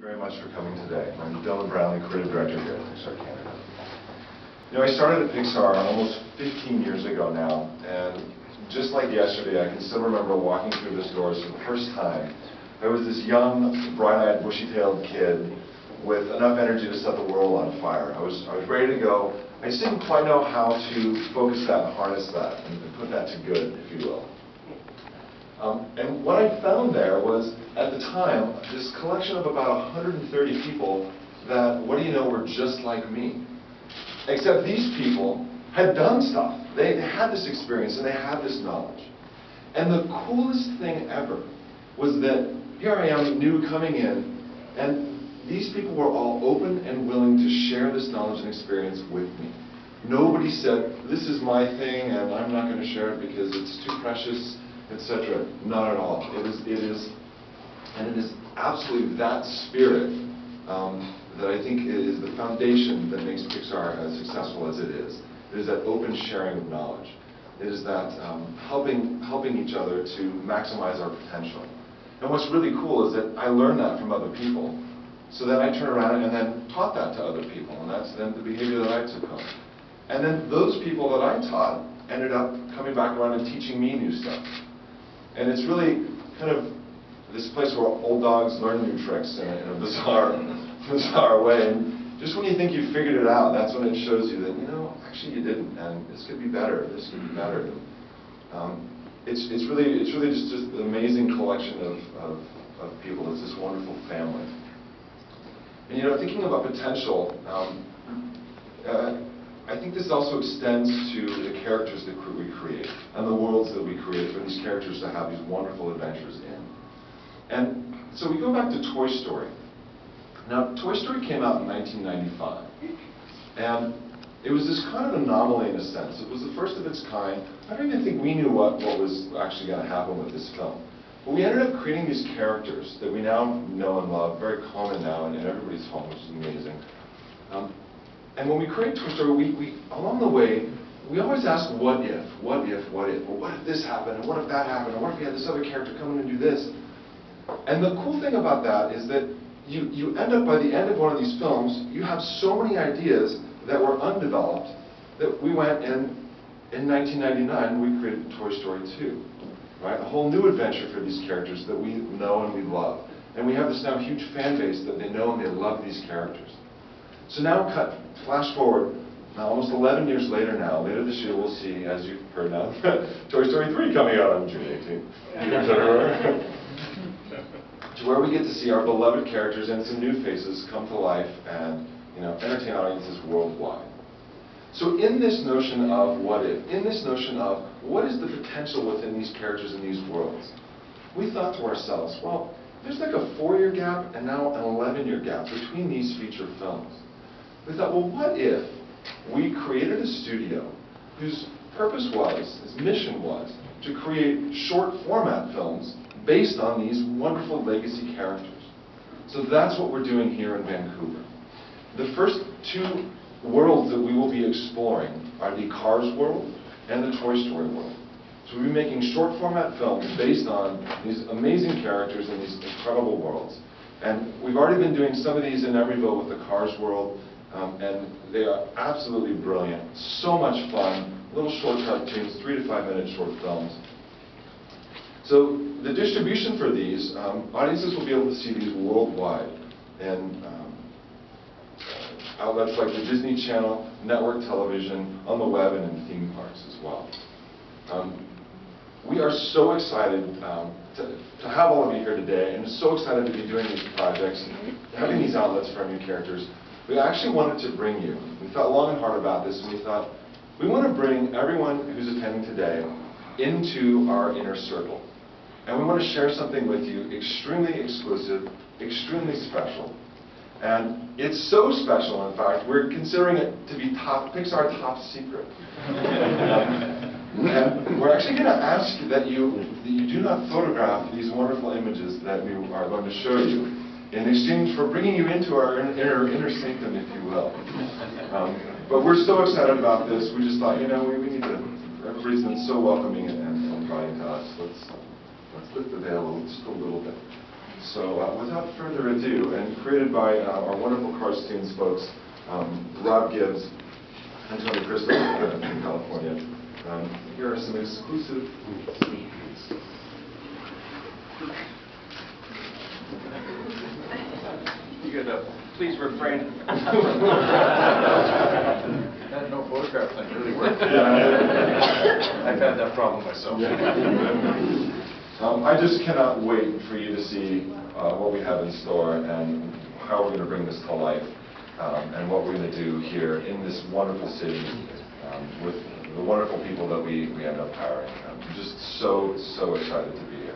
very much for coming today. I'm Dylan Brownlee, Creative Director here at Pixar Canada. You know, I started at Pixar almost 15 years ago now, and just like yesterday, I can still remember walking through this doors for the first time. I was this young, bright-eyed, bushy-tailed kid with enough energy to set the world on fire. I was ready to go. I just didn't quite know how to focus that and harness that and put that to good, if you will. And what I found there was, at the time, this collection of about 130 people that, what do you know, were just like me. Except these people had done stuff. They had this experience and they had this knowledge. And the coolest thing ever was that here I am, new, coming in, and these people were all open and willing to share this knowledge and experience with me. Nobody said, this is my thing and I'm not going to share it because it's too precious, etc. Not at all. It is absolutely that spirit that I think is the foundation that makes Pixar as successful as it is. It is that open sharing of knowledge. It is that helping each other to maximize our potential. And what's really cool is that I learned that from other people. So then I turned around and then taught that to other people, and that's then the behavior that I took home. And then those people that I taught ended up coming back around and teaching me new stuff. And it's really kind of this place where old dogs learn new tricks in a bizarre way. And just when you think you've figured it out, that's when it shows you that, you know, actually you didn't, and this could be better, this could be better. It's really just an amazing collection of people. It's this wonderful family. And you know, thinking about potential, I think this also extends to the characters that we create and the worlds that we create for these characters to have these wonderful adventures in. And so we go back to Toy Story. Now, Toy Story came out in 1995, and it was this kind of anomaly in a sense. It was the first of its kind. I don't even think we knew what was actually going to happen with this film. But we ended up creating these characters that we now know and love, very common now in everybody's home, which is amazing. And when we create Toy Story, we along the way, we always ask, what if? What if? What if? Well, what if this happened? And what if that happened? And what if we had this other character come in and do this? And the cool thing about that is that you end up, by the end of one of these films, you have so many ideas that were undeveloped that we went in 1999, we created Toy Story 2. Right? A whole new adventure for these characters that we know and we love. And we have this now huge fan base that they know and they love these characters. So now flash forward, now almost 11 years later now, later this year we'll see, as you've heard now, Toy Story 3 coming out on June 18th. To where we get to see our beloved characters and some new faces come to life and, you know, entertain audiences worldwide. So in this notion of what if, in this notion of what is the potential within these characters and these worlds, we thought to ourselves, well, there's like a 4-year gap and now an 11-year gap between these feature films. We thought, well, what if we created a studio whose purpose was, its mission was, to create short format films based on these wonderful legacy characters. So that's what we're doing here in Vancouver. The first 2 worlds that we will be exploring are the Cars world and the Toy Story world. So we'll be making short format films based on these amazing characters and these incredible worlds. And we've already been doing some of these in Emeryville with the Cars world, and they are absolutely brilliant. So much fun, little short cartoons, 3 to 5 minute short films. So the distribution for these, audiences will be able to see these worldwide. And outlets like the Disney Channel, network television, on the web, and in theme parks as well. We are so excited to have all of you here today, and so excited to be doing these projects and having these outlets for our new characters. We actually wanted to bring you, we thought long and hard about this, and we thought, we want to bring everyone who's attending today into our inner circle. And we want to share something with you extremely exclusive, extremely special. And it's so special, in fact, we're considering it to be Pixar top secret. And we're actually going to ask that you do not photograph these wonderful images that we are going to show you in exchange for bringing you into our inner sanctum, if you will. But we're so excited about this, we just thought, you know, we need to, everybody's been so welcoming and inviting to us. Let's lift the veil just a little bit. So without further ado, and created by our wonderful cartoons folks, Rob Gibbs and Tony Cristo from California. Here are some exclusive sneak peeks. You gotta please refrain. That no photograph thing really worked. Yeah. I've had that problem myself. Yeah. I just cannot wait for you to see what we have in store and how we're going to bring this to life, and what we're going to do here in this wonderful city with the wonderful people that we end up hiring. I'm just so excited to be here.